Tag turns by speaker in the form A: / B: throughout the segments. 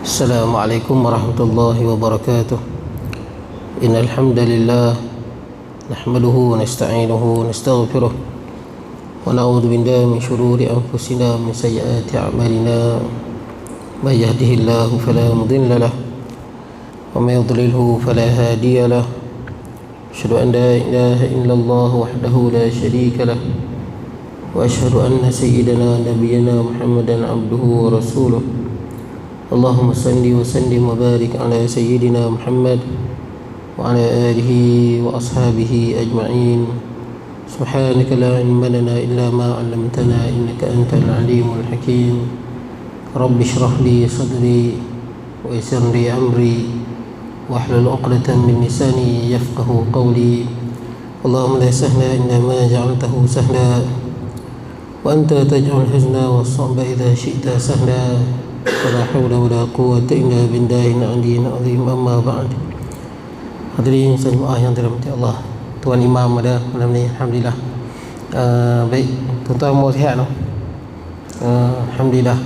A: Assalamualaikum warahmatullahi wabarakatuh. Innal hamdalillah nahmaduhu wa nasta'inuhu wa nastaghfiruh wa na'udzu billahi min shururi anfusina wa min sayyiati a'malina. May yahdihillahu fala mudilla lahu wa may yudlilhu fala hadiya lahu. Asyhadu an la ilaha illallah wahdahu la syarika lahu wa asyhadu anna sayyidana nabiyyana Muhammadan abduhu wa rasuluh. Allahumma salli wa sallim wa barik ala sayyidina Muhammad wa ala alihi wa ashabihi ajma'in. Subhanaka la ilma lana illa ma 'allamtana innaka antal alimul hakim. Rabbi shrah li sadri wa yassir li amri wahlul 'uqdatam min lisani yafqahu qawli. Allahumma la sahla illa ma ja'altahu sahla wa anta taj'al huzna was-sa'ba idza syi'ta sahla. Wala hawla wala quwwata illa billahil aliyyil azim. Amma ba'd. Hadirin jemaah yang dirahmati Allah, Tuan Imam ada malam ni, alhamdulillah. Baik, tuan-tuan mau sihat no? Alhamdulillah.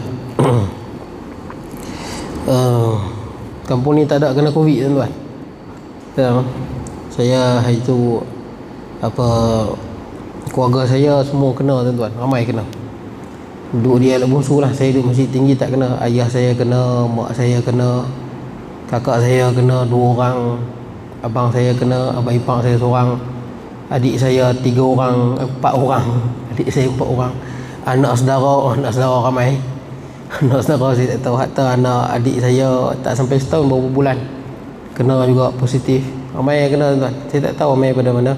A: Kampung ni tak ada kena Covid tuan-tuan. Saya hari tu keluarga saya semua kena tuan-tuan, ramai kena. Duduk di anak bungsu lah. Saya duduk Masjid Tinggi tak kena. Ayah saya kena, mak saya kena, kakak saya kena 2 orang, abang saya kena, abang ipar saya seorang, adik saya 3 orang, 4 orang, adik saya 4 orang, anak saudara ramai. Anak saudara saya tak tahu, hatta anak adik saya tak sampai setahun, beberapa bulan kena juga positif. Ramai yang kena tuan. Saya tak tahu ramai pada mana,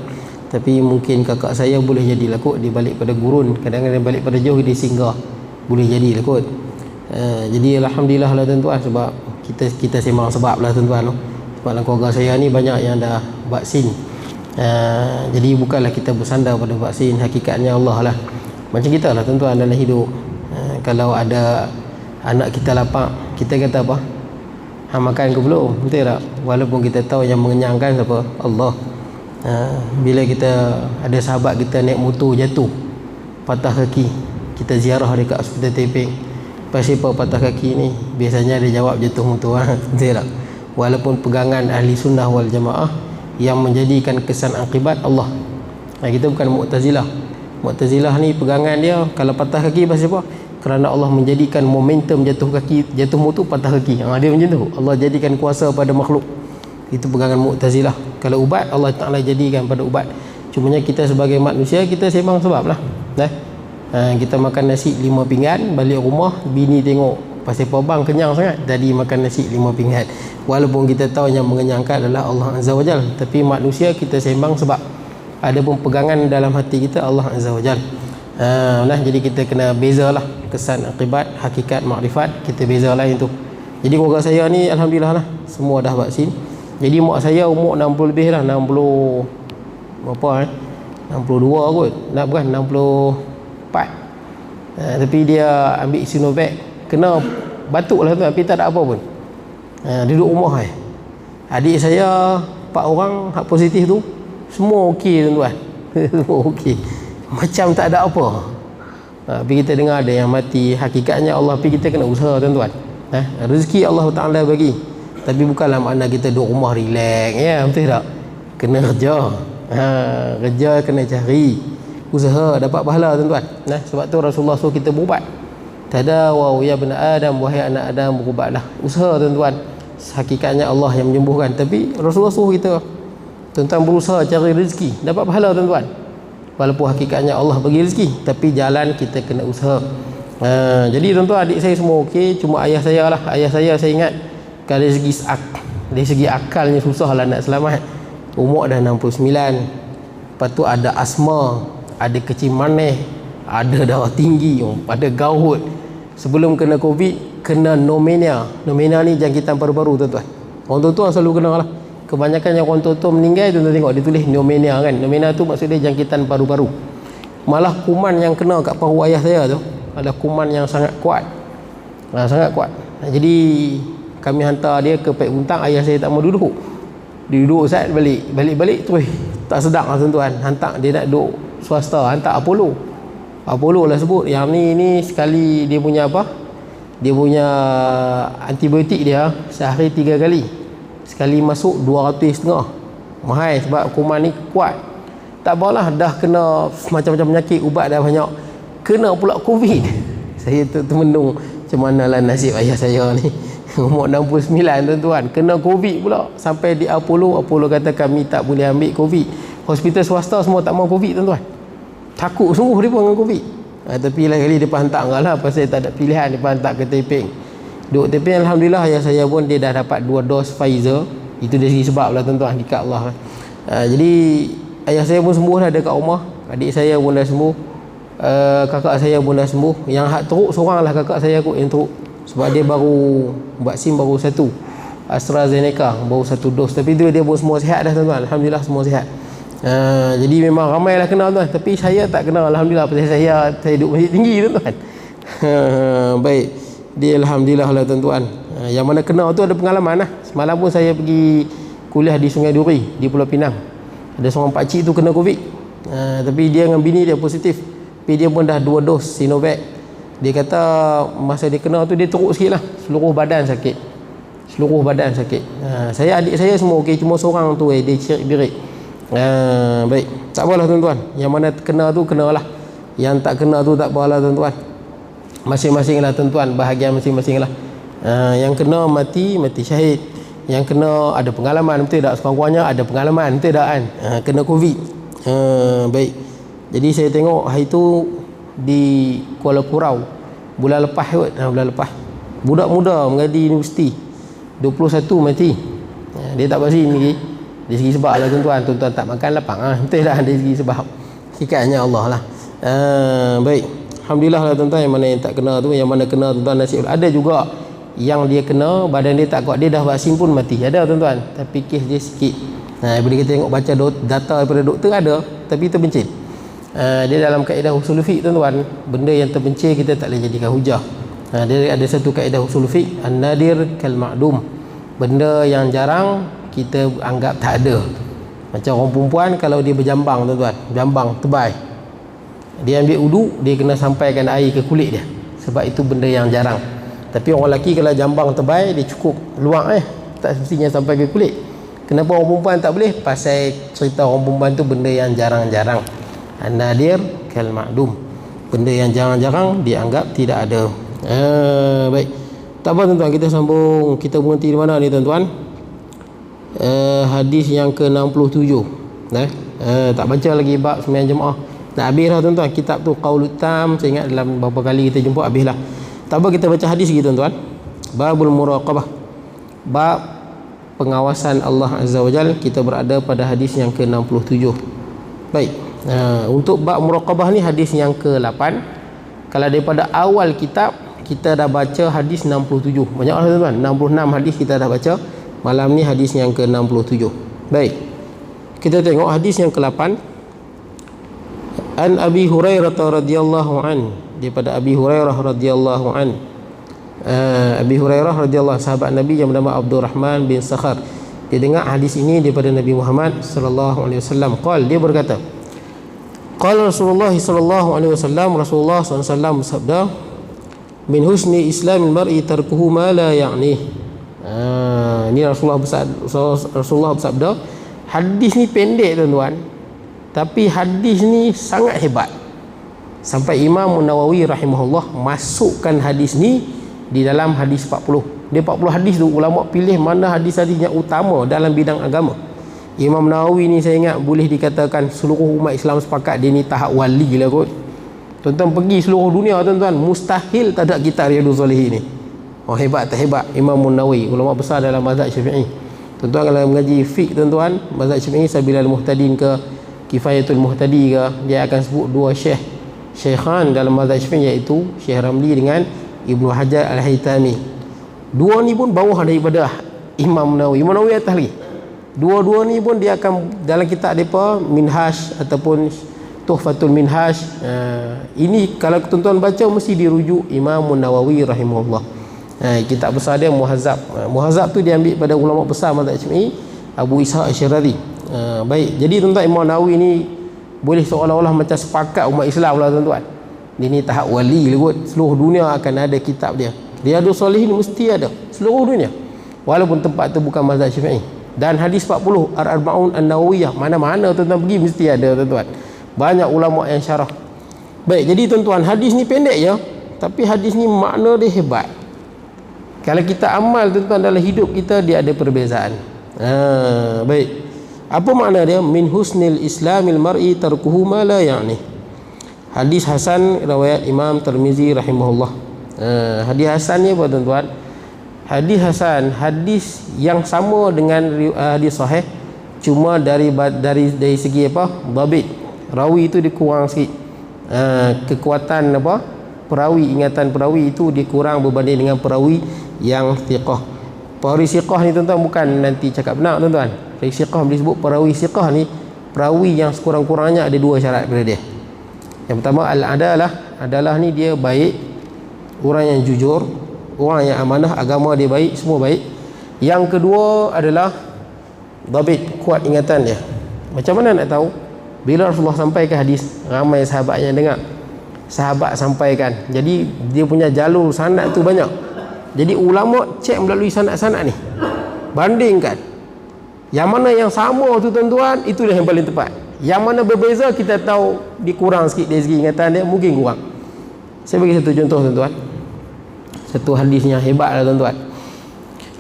A: tapi mungkin kakak saya boleh jadilah kot dia balik pada gurun, kadang-kadang balik pada jauh dia singgah, boleh jadilah kot. Jadi alhamdulillah lah tuan-tuan, sebab kita sembang sebab lah tuan-tuan. Sebab dalam keluarga saya ni banyak yang dah vaksin. Jadi bukanlah kita bersandar pada vaksin, hakikatnya Allah lah. Macam kita lah tuan-tuan dalam hidup. Kalau ada anak kita lapar, kita kata apa? Makan ke belum? Betul tak? Walaupun kita tahu yang mengenyangkan siapa? Allah. Bila kita ada sahabat kita naik motor jatuh, patah kaki, kita ziarah dekat hospital Taiping. Pasal apa patah kaki ni? Biasanya dia jawab jatuh motor. Betul tak? Walaupun pegangan ahli sunnah wal jamaah yang menjadikan kesan akibat Allah. Kita bukan Mu'tazilah. Mu'tazilah ni pegangan dia kalau patah kaki pasal apa? Kerana Allah menjadikan momentum jatuh motor patah kaki. Dia macam tu. Allah jadikan kuasa pada makhluk. Itu pegangan Mu'tazilah. Kalau ubat, Allah Ta'ala jadikan pada ubat. Cumanya kita sebagai manusia, kita sembang sebab lah. Kita makan nasi 5 pinggan, balik rumah, bini tengok pasal abang kenyang sangat, tadi makan nasi 5 pinggan. Walaupun kita tahu yang mengenyangkan adalah Allah Azza wa Jal, tapi manusia kita sembang sebab. Ada pun pegangan dalam hati kita Allah Azza wa Jal. Jadi kita kena bezalah kesan akibat, hakikat, makrifat, kita bezalah itu. Jadi keluarga saya ni alhamdulillah lah, semua dah vaksin. Jadi mak saya umur 60 lebih lah, 60 berapa 62 kot, bukan 64. Tapi dia ambil Sinovac, kena batuk lah tu, tapi tak ada apa pun. Duduk rumah adik saya 4 orang hak positif tu, semua okey tuan-tuan. Semua okey, macam tak ada apa. Tapi kita dengar ada yang mati, hakikatnya Allah, tapi kita kena usaha tuan-tuan. Rezeki Allah Ta'ala bagi, tapi bukanlah makna kita duduk rumah relax, ya, betul tak? Kena kerja. Kerja kena cari, usaha dapat pahala tuan-tuan. Sebab tu Rasulullah suruh kita berubat. Tadawaw ya bani Adam, wahai anak Adam, berubatlah. Usaha tuan-tuan. Hakikatnya Allah yang menyembuhkan, tapi Rasulullah suruh kita tuan-tuan berusaha cari rezeki, dapat pahala tuan-tuan. Walaupun hakikatnya Allah bagi rezeki, tapi jalan kita kena usaha. Jadi tuan-tuan, adik saya semua okey, cuma ayah saya lah. Ayah saya ingat dari segi akalnya susah lah nak selamat. Umur dah 69, lepas tu ada asma, ada kecil manis, ada darah tinggi, ada gout. Sebelum kena Covid, kena pneumonia. Pneumonia ni jangkitan paru-paru tuan-tuan. Orang tua-tua selalu kena lah. Kebanyakan yang orang tua-tua meninggal, tuan-tuan tengok dia tulis pneumonia kan. Pneumonia tu maksud dia jangkitan paru-paru. Malah kuman yang kena kat paru ayah saya tu ada kuman yang sangat kuat. Sangat kuat. Jadi kami hantar dia ke Pek Buntang, ayah saya tak mau duduk. Duduk Ustaz, balik terus tak sedap lah tuan-tuan. Hantar dia nak duduk swasta, hantar Apollo lah sebut. Yang ni sekali dia punya Dia punya antibiotik dia sehari 3 kali. Sekali masuk 250. Mahal sebab kuman ni kuat. Tak apalah, dah kena macam-macam penyakit, ubat dah banyak, kena pula Covid. Saya termenung macam manalah nasib ayah saya ni. Umur 69 tuan-tuan, kena Covid pula. Sampai di Apollo kata kami tak boleh ambil Covid. Hospital swasta semua tak mau Covid tuan-tuan. Takut sungguh dia pun dengan Covid. Tapi lain kali dia hantar enggak lah, pasal tak ada pilihan, dia hantar ke Taiping. Duk Taiping, alhamdulillah ayah saya pun dia dah dapat 2 dos Pfizer. Itu dari segi sebab lah tuan-tuan, dekat Allah. Jadi ayah saya pun sembuh dah dekat rumah. Adik saya pun dah sembuh. Kakak saya pun dah sembuh. Yang hak teruk seorang lah kakak saya kot yang teruk. Sebab dia baru vaksin baru 1 AstraZeneca, baru 1 dos. Tapi dia pun semua sihat dah tuan-tuan, alhamdulillah semua sihat. Jadi memang ramai lah kenal tuan, tapi saya tak kenal alhamdulillah, pasal saya duduk masjid tinggi tuan-tuan. Baik, dia alhamdulillah lah tuan-tuan. Yang mana kenal tu ada pengalaman lah. Semalam pun saya pergi kuliah di Sungai Duri di Pulau Pinang. Ada seorang pakcik tu kena Covid. Tapi dia dengan bini dia positif, tapi dia pun dah 2 dos Sinovac. Dia kata masa dia kena tu dia teruk sikit lah, seluruh badan sakit. Saya, adik saya semua okey, cuma seorang tu dia cirit-birit. Baik, tak apalah tuan-tuan, yang mana kena tu kenalah, yang tak kena tu tak apalah tuan-tuan. Masing-masing lah tuan-tuan, bahagian masing-masing lah. Yang kena mati syahid. Yang kena ada pengalaman, betul tak? Sekurang-kurangnya ada pengalaman, betul tak kan? Kena Covid. Baik, jadi saya tengok hari tu di Kuala Kurau bulan lepas kot, bulan lepas, budak muda mengaji universiti 21 mati. Dia tak vaksin lagi. Dari segi sebab lah tuan-tuan, tak makan lapang betul tak? Dari segi sebab sikatnya Allah lah. Baik, alhamdulillah lah tuan-tuan. Yang mana yang tak kena tu, yang mana kena tuan-tuan nasib. Ada juga yang dia kena, badan dia tak kuat, dia dah vaksin pun mati, ada tuan-tuan, tapi kes dia sikit. Bila kita tengok baca data daripada doktor ada, tapi terpencil. Dia dalam kaedah usul fiqh tuan-tuan, benda yang terpencil kita tak boleh jadikan hujah. Dia ada satu kaedah usul fiqh, an-nadir kal ma'dum. Benda yang jarang kita anggap tak ada. Macam orang perempuan kalau dia berjambang tuan-tuan, jambang tebal, dia ambil uduk, dia kena sampaikan air ke kulit dia, sebab itu benda yang jarang. Tapi orang lelaki kalau jambang tebal, dia cukup luak tak semestinya sampai ke kulit. Kenapa orang perempuan tak boleh? Pasal cerita orang perempuan tu benda yang jarang-jarang. An-nadir kal ma'dum. Benda yang jarang-jarang dianggap tidak ada. Baik, tak apa tuan-tuan, kita sambung. Kita berhenti di mana ni tuan-tuan? Hadis yang ke-67. Tak baca lagi bab sembahyang jemaah. Nak habis lah tuan-tuan. Kitab tu Qaulul Tam, saya ingat dalam beberapa kali kita jumpa, habis lah. Tak apa, kita baca hadis lagi tuan-tuan. Babul muraqabah, bab pengawasan Allah Azza wa Jal. Kita berada pada hadis yang ke-67. Baik, untuk bab muraqabah ni hadis yang ke-8. Kalau daripada awal kitab kita dah baca hadis 67. Banyak lah tuan-tuan, 66 hadis kita dah baca. Malam ni hadis yang ke-67. Baik, kita tengok hadis yang ke-8. An Abi Hurairah radhiyallahu an, daripada Abi Hurairah radhiyallahu an. Abi Hurairah radhiyallahu, sahabat Nabi yang bernama Abdurrahman bin Sakhar. Dia dengar hadis ini daripada Nabi Muhammad sallallahu alaihi wasallam. Dia berkata, qala Rasulullah sallallahu alaihi wasallam, Rasulullah sallallahu alaihi wasallam bersabda, min husni islamil mar'i tarkuhu ma la ya'ni. Ini Rasulullah bersabda. Hadis ni pendek tuan-tuan, tapi hadis ni sangat hebat. Sampai Imam Nawawi rahimahullah masukkan hadis ni di dalam hadis 40. Dia 40 hadis tu ulama pilih mana hadis-hadis yang utama dalam bidang agama. Imam Nawawi ni saya ingat boleh dikatakan seluruh umat Islam sepakat dia ni tahap wali lah kot. Tuan-tuan pergi seluruh dunia tuan-tuan, mustahil tak ada kitab Riyadhus Shalihin ni. Hebat tak hebat Imam Nawawi, ulama besar dalam mazhab Syafi'i. Tuan-tuan kalau mengaji fiqh tuan-tuan, mazhab Syafi'i Sabilal Muhtadin ke Kifayatul Muhtadi ke, dia akan sebut dua syekhan dalam mazhab Syafi'i, iaitu Syekh Ramli dengan Ibnu Hajar Al-Haytami. Dua ni pun bawah daripada Imam Nawawi. Imam Nawawi atas lagi. Dua-dua ni pun dia akan dalam kitab depa Minhaj ataupun Tuhfatul Minhaj. Ini kalau tuan-tuan baca mesti dirujuk Imam Nawawi rahimahullah. Kitab besar dia Muhazzab. Muhazzab tu diambil pada ulama besar mazhab Syafi'i, Abu Ishaq Asy-Syirazi. Baik, jadi tuan-tuan Imam Nawawi ni boleh seolah-olah macam sepakat umat Islam lah tuan-tuan. Dia ni tahap wali lah kot. Seluruh dunia akan ada kitab dia. Riyadhus Shalihin mesti ada seluruh dunia, walaupun tempat tu bukan mazhab Syafi'i. Dan hadis 40 Ar-Arba'un An-Nawawiyah, mana-mana tuan-tuan pergi mesti ada tuan-tuan. Banyak ulama yang syarah. Baik, jadi tuan-tuan, hadis ni pendek ya, tapi hadis ni makna dia hebat. Kalau kita amal tuan-tuan dalam hidup kita, dia ada perbezaan. Baik. Apa makna dia? Min husnil islamil mar'i tarkuhu ma la ya'ni. Hadis hasan riwayat Imam Tirmizi rahimahullah. Hadis hasan ni apa tuan-tuan? Hadis hasan, hadis yang sama dengan hadis sahih, cuma dari segi apa? Dhabit. Rawi itu dikurang sikit. Kekuatan apa? Perawi, ingatan perawi itu dikurang berbanding dengan perawi yang thiqah. Perawi thiqah ni tuan-tuan bukan nanti cakap benar tuan-tuan. Perawi thiqah disebut perawi thiqah ni perawi yang sekurang-kurangnya ada dua syarat pada dia. Yang pertama adalah ni dia baik, orang yang jujur, orang yang amanah, agama dia baik, semua baik. Yang kedua adalah dhabit, kuat ingatan dia. Macam mana nak tahu? Bila Rasulullah sampaikan hadis, ramai sahabat yang dengar. Sahabat sampaikan. Jadi dia punya jalur sanad tu banyak. Jadi ulama cek melalui sanad-sanad ni. Bandingkan. Yang mana yang sama tu tuan-tuan, itulah yang paling tepat. Yang mana berbeza kita tahu dikurang sikit dari segi ingatan dia, mungkin kurang. Saya bagi satu contoh tuan-tuan. Satu hadisnya hebat lah tuan-tuan.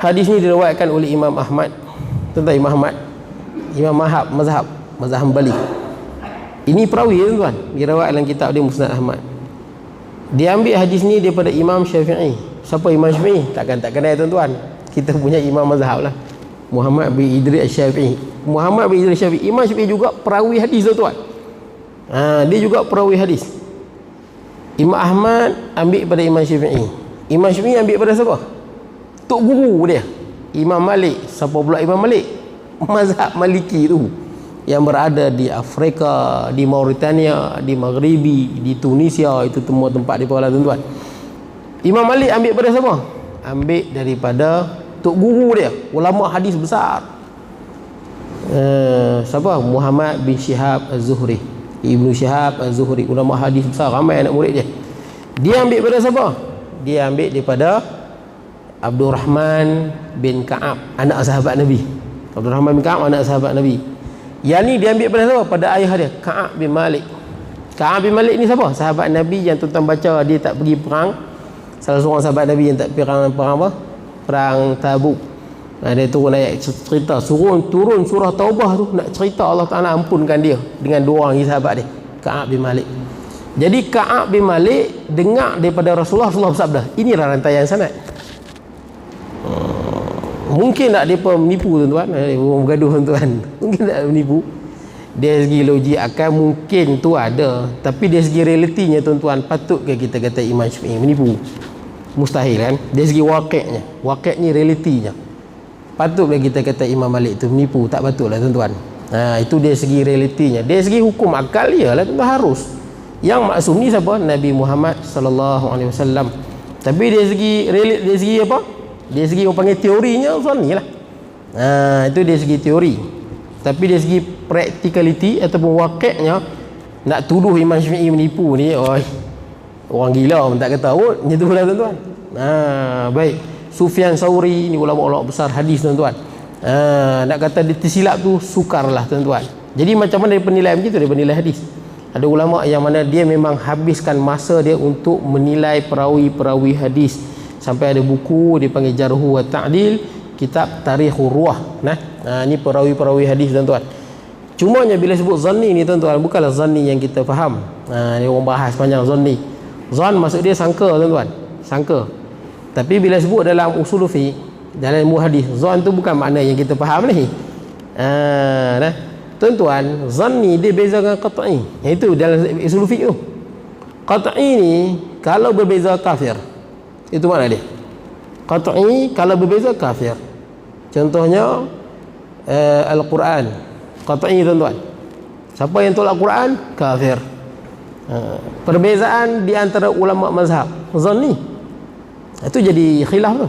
A: Hadis ni diriwayatkan oleh Imam Ahmad. Tuan-tuan, Imam Ahmad, Imam mazhab Hanbali. Ini perawi tuan-tuan, diriwayat dalam kitab dia Musnad Ahmad. Dia ambil hadis ni daripada Imam Syafi'i. Siapa Imam Syafi'i? Takkan tak kenal tuan-tuan. Kita punya imam mazhab lah, Muhammad bin Idris Asy-Syafi'i. Muhammad bin Idris Asy-Syafi'i, Imam Syafi'i juga perawi hadis tuan-tuan. Dia juga perawi hadis. Imam Ahmad ambil pada Imam Syafi'i. Imam Syafi'i ambil pada siapa? Tok guru dia, Imam Malik. Siapa pula Imam Malik? Mazhab Maliki tu, yang berada di Afrika, di Mauritania, di Maghribi, di Tunisia. Itu semua tempat dia lah tuan-tuan. Imam Malik ambil pada siapa? Ambil daripada tok guru dia, ulama hadis besar. Siapa? Muhammad bin Syihab Az-Zuhri, Ibnu Syihab Az-Zuhri, ulama hadis besar, ramai anak murid dia. Dia ambil pada siapa? Dia ambil daripada Abdurrahman bin Ka'ab, anak sahabat Nabi. Abdurrahman bin Ka'ab, anak sahabat Nabi. Yang ni dia ambil pada siapa? Pada ayah dia, Ka'ab bin Malik. Ka'ab bin Malik ni siapa? Sahabat Nabi yang tuan-tuan baca dia tak pergi perang. Salah seorang sahabat Nabi yang tak perang apa? Perang Tabuk. Dia turun ayat cerita, turun surah Taubah tu nak cerita Allah Ta'ala ampunkan dia dengan dua orang sahabat dia, Ka'ab bin Malik. Jadi Ka'ab bin Malik dengar daripada Rasulullah bersabda. Inilah rantaian sanad. Mungkin tak mereka menipu tuan-tuan, orang bergaduh tuan-tuan. Mungkin tak menipu. Dari segi logik akal mungkin tu ada, tapi dari segi realitinya tuan-tuan, patut ke kita kata Imam Syafi'i menipu? Mustahil kan? Dari segi wakilnya, realitinya, patutlah kita kata Imam Malik tu menipu? Tak patutlah tuan-tuan. Itu dari segi realitinya. Dari segi hukum akal ialah tuan-tuan harus. Yang maksum ni siapa? Nabi Muhammad sallallahu alaihi wasallam. Tapi dari segi apa? Dari segi orang panggil teorinya ni lah. Itu dari segi teori. Tapi dari segi practicality ataupun wakilnya, nak tuduh Imam Syafi'i menipu ni, orang gila pun tak kata. Macam tu lah tuan-tuan. Baik. Sufyan Sauri ni ulama-ulama besar hadis tuan-tuan. Nak kata dia tersilap tu sukar lah tuan-tuan. Jadi macam mana dia penilai macam tu? Dia penilai hadis. Ada ulama yang mana dia memang habiskan masa dia untuk menilai perawi-perawi hadis. Sampai ada buku dipanggil Jarhu wa Ta'dil, kitab Tarikhur Ruwah. Ni perawi-perawi hadis tuan-tuan. Cumanya bila sebut zanni ni tuan-tuan, bukanlah zanni yang kita faham. Dia orang bahas panjang zanni. Zan maksud dia sangka tuan-tuan, sangka. Tapi bila sebut dalam usul fiqh, dalam ilmu hadis, zan tu bukan makna yang kita faham ni. Tuan-tuan, zanni dia beza dengan qat'i. Itu dalam usul fiqh tu. Qat'i ni kalau berbeza kafir. Itu makna dia. Qat'i kalau berbeza kafir. Contohnya Al-Quran. Qat'i tuan-tuan. Siapa yang tolak Quran? Kafir. Perbezaan di antara ulama mazhab zanni, itu jadi khilaf tu.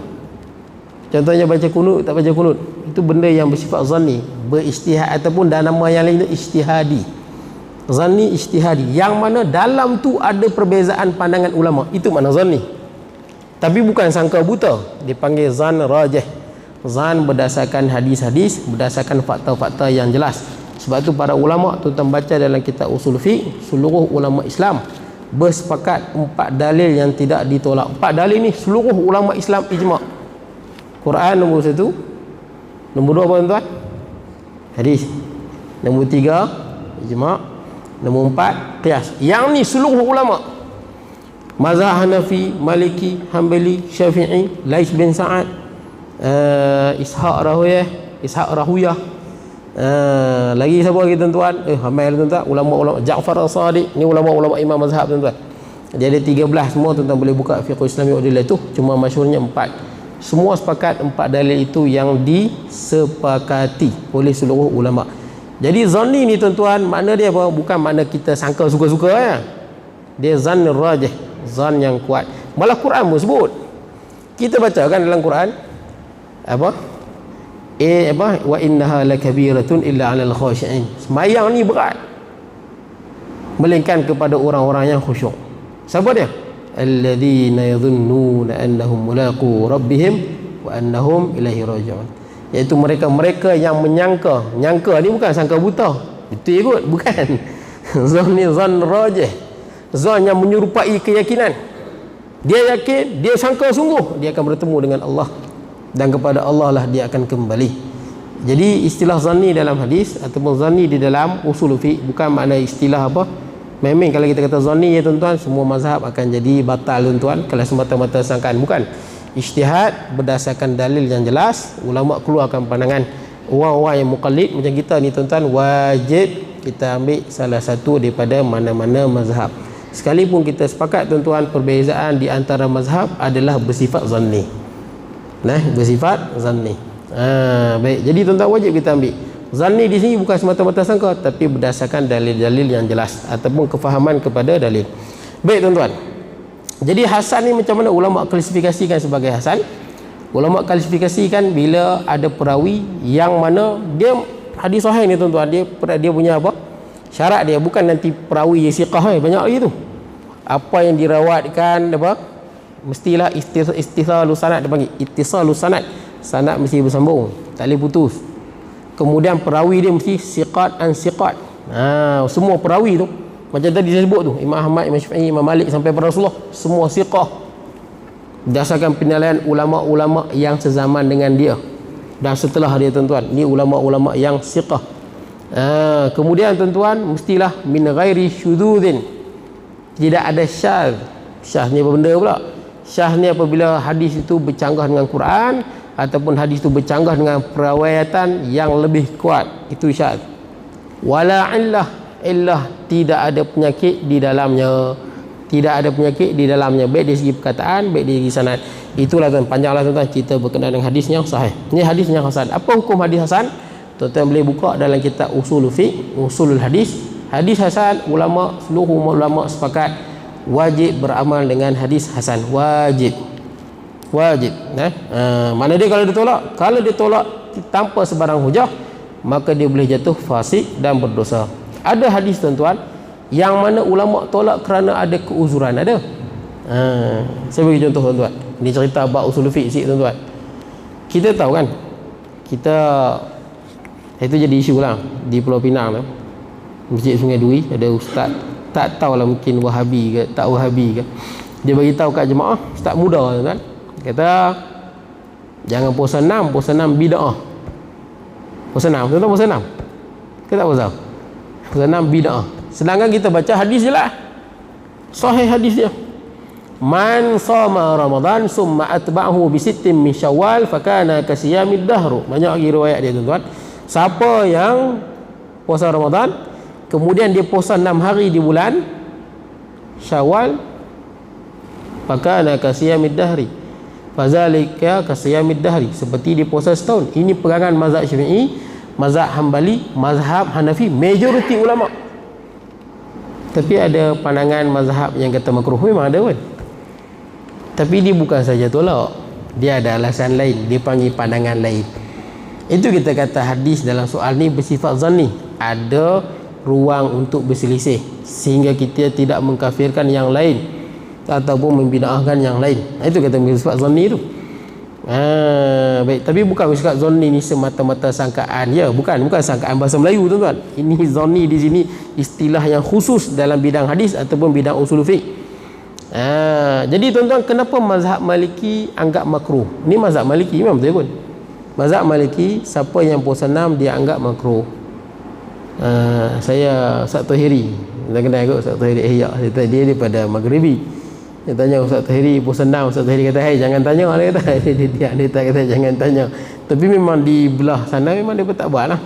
A: Contohnya baca kunut tak baca kunut, itu benda yang bersifat zanni, berijtihad ataupun dan nama yang lain ijtihadi. Zanni ijtihadi, yang mana dalam tu ada perbezaan pandangan ulama, itu makna zanni. Tapi bukan sangka buta, dipanggil zan rajih. Zan berdasarkan hadis-hadis, berdasarkan fakta-fakta yang jelas. Sebab tu para ulama tu baca dalam kitab usul fiqh, seluruh ulama Islam bersepakat 4 dalil yang tidak ditolak. 4 dalil ni seluruh ulama Islam ijma'. Quran nombor 1, nombor 2 apa tuan? Hadis. Nombor 3 ijma', nombor 4 qiyas. Yang ni seluruh ulama. Mazhab Hanafi, Maliki, Hanbali, Syafi'i, Lais bin Sa'ad, Ishaq Rahuyah, lagi siapa lagi tuan-tuan? Ramai tuan-tuan, ulama-ulama Ja'far As-Sadiq, ni ulama-ulama imam mazhab tuan-tuan. Dia ada 13 semua tuan-tuan boleh buka fiqh Islami adillah itu, cuma masyhurnya 4. Semua sepakat 4 dalil itu yang disepakati oleh seluruh ulama. Jadi zanni ni tuan-tuan, makna dia apa? Bukan makna kita sangka suka-suka ya. Dia zan rajih, zan yang kuat. Malah Quran pun sebut. Kita baca kan dalam Quran apa? Wa innaha lakabiratun illa 'alal khashi'in. Sembahyang ni berat. Melainkan kepada orang-orang yang khusyuk. Siapa dia? Alladzina yadhunnuna annahum mulaqu rabbihim wa annahum ilaihi raji'un. Iaitu mereka-mereka yang menyangka. Nyangka ni bukan sangka buta. Betul kot, bukan. Zan ni zan rajih. Zan yang menyerupai keyakinan. Dia yakin, dia sangka sungguh dia akan bertemu dengan Allah, dan kepada Allah lah dia akan kembali. Jadi istilah zanni dalam hadis ataupun zanni di dalam usul fiqh bukan makna istilah apa. Memang kalau kita kata zanni ya tuan-tuan, semua mazhab akan jadi batal tuan-tuan kalau semata-mata sangkaan. Bukan. Ijtihad berdasarkan dalil yang jelas, ulama keluarkan pandangan. Orang-orang yang muqallid macam kita ni tuan-tuan, wajib kita ambil salah satu daripada mana-mana mazhab. Sekalipun kita sepakat tuan-tuan perbezaan di antara mazhab adalah bersifat zanni. Bersifat zanni. Baik. Jadi tuan-tuan wajib kita ambil. Zanni di sini bukan semata-mata sangka, tapi berdasarkan dalil-dalil yang jelas ataupun kefahaman kepada dalil. Baik tuan-tuan. Jadi hasan ni macam mana ulama klasifikasikan sebagai hasan? Ulama klasifikasikan bila ada perawi yang mana dia hadis sahih ni tuan-tuan, dia punya apa? Syarat dia bukan nanti perawi yang siqah banyak lagi tu. Apa yang dirawatkan apa? Mestilah ittisalus sanad, dia panggil ittisalus sanad. Sanad mesti bersambung, tak boleh putus. Kemudian perawi dia mesti siqat an siqat. Semua perawi tu macam tadi saya sebut tu, Imam Ahmad, Imam Syafi'i, Imam Malik sampai pada Rasulullah, semua siqah. Berdasarkan penilaian ulama-ulama yang sezaman dengan dia dan setelah dia tuan-tuan. Ni ulama-ulama yang siqah. Kemudian tuan-tuan mestilah min ghairi syudzin. Tidak ada syadz. Syadz ni apa benda pula? Syadz ni apabila hadis itu bercanggah dengan Quran ataupun hadis itu bercanggah dengan periwayatan yang lebih kuat, itu syadz. Wala illah tidak ada penyakit di dalamnya. Tidak ada penyakit di dalamnya, baik dari segi perkataan, baik dari segi sanad. Itulah tuan, panjanglah tuan-tuan cerita berkenaan dengan hadis yang sahih. Ini hadis yang hasan. Apa hukum hadis hasan? Tuan-tuan boleh buka dalam kitab usul fiqh, usulul hadis. Hadis hasan, seluruh ulama sepakat wajib beramal dengan hadis hasan. Wajib. Mana dia kalau ditolak? Kalau ditolak tanpa sebarang hujah, maka dia boleh jatuh fasik dan berdosa. Ada hadis tuan-tuan yang mana ulama tolak kerana ada keuzuran, ada. Saya bagi contoh tuan-tuan. Ini cerita bab usul fiqh sikit tuan-tuan. Kita tahu kan, itu jadi isu lah di Pulau Pinang tu, Masjid Sungai Duri, ada ustaz, tak tahulah mungkin Wahabi ke tak Wahabi ke, dia bagi tahu kat jemaah, ustaz muda tuan-tuan, kata jangan puasa 6 bid'ah. Puasa 6 tuan-tuan, puasa 6 ke tak puasa? Puasa 6 bid'ah. Sedangkan kita baca hadis je lah, sahih hadis dia, man sama Ramadan summa atba'ahu bi sittin min Syawal fakana kasiyamid dahr. Banyak lagi riwayat dia tuan-tuan. Siapa yang puasa Ramadan kemudian dia puasa 6 hari di bulan Syawal, fakana kasiyamid dahri, fazalika kasiyamid dahri, seperti dia puasa setahun. Ini pegangan mazhab Syafi'i, mazhab Hanbali, mazhab Hanafi, majoriti ulama. Tapi ada pandangan mazhab yang kata makruh, memang ada kan. Tapi dia bukan saja tolak, dia ada alasan lain, dia panggil pandangan lain. Itu kita kata hadis dalam soal ni bersifat zanni, ada ruang untuk berselisih sehingga kita tidak mengkafirkan yang lain. ataupun membid'ahkan yang lain. Itu kata sifat zanni tu. Baik, tapi bukan sifat zanni ni semata-mata sangkaan. Ya, bukan sangkaan bahasa Melayu tuan-tuan. Ini zanni di sini istilah yang khusus dalam bidang hadis ataupun bidang usul fiqh. Jadi tuan-tuan, kenapa mazhab Maliki anggap makruh? Ni mazhab Maliki memang betul pun. Mazhab Maliki, siapa yang puasa 6 dia anggap makruh. Saya Ustaz Tahiri, kita kenal kot Ustaz Tahiri Ihya. Dia daripada Maghribi. Dia tanya Ustaz Tahiri puasa 6, Ustaz Tahiri kata, "Hai, jangan tanya," dia kata. Dia tak kata jangan tanya. Tapi memang di belah sana memang dia pun tak buat lah.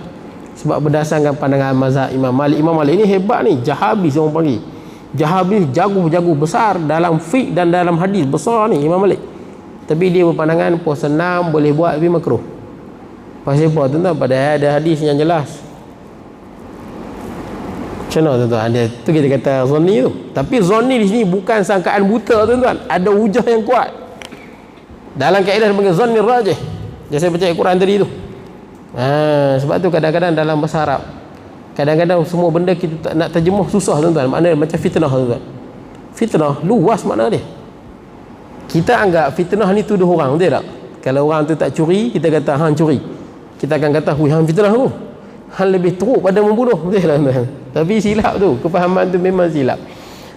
A: Sebab berdasarkan pandangan mazhab Imam Malik. Imam Malik ni hebat ni, Jahabis orang panggil. Jahabis jago besar dalam fiqh dan dalam hadis, besar ni Imam Malik. Tapi dia berpandangan puasa 6 boleh buat tapi makruh. Pasal apa tuan-tuan? Padahal ada hadis yang jelas. Macam mana tuan-tuan? Ada tu kita kata zanni tu. Tapi zanni di sini bukan sangkaan buta tuan-tuan. Ada hujah yang kuat. Dalam kaedah dia panggil zanni rajih. Jadi saya baca Al-Quran tadi tu. Sebab tu kadang-kadang dalam bahasa Arab, kadang-kadang semua benda kita tak nak terjemah susah tuan-tuan. Makna macam fitnah tuan-tuan. Fitnah luas makna dia. Kita anggap fitnah ni tuduh orang, betul tak? Kalau orang tu tak curi, kita kata hang curi. Kita akan kata hui hang fitnah tu. Hal lebih teruk pada membunuh, betul tak? Tapi silap tu, kefahaman tu memang silap.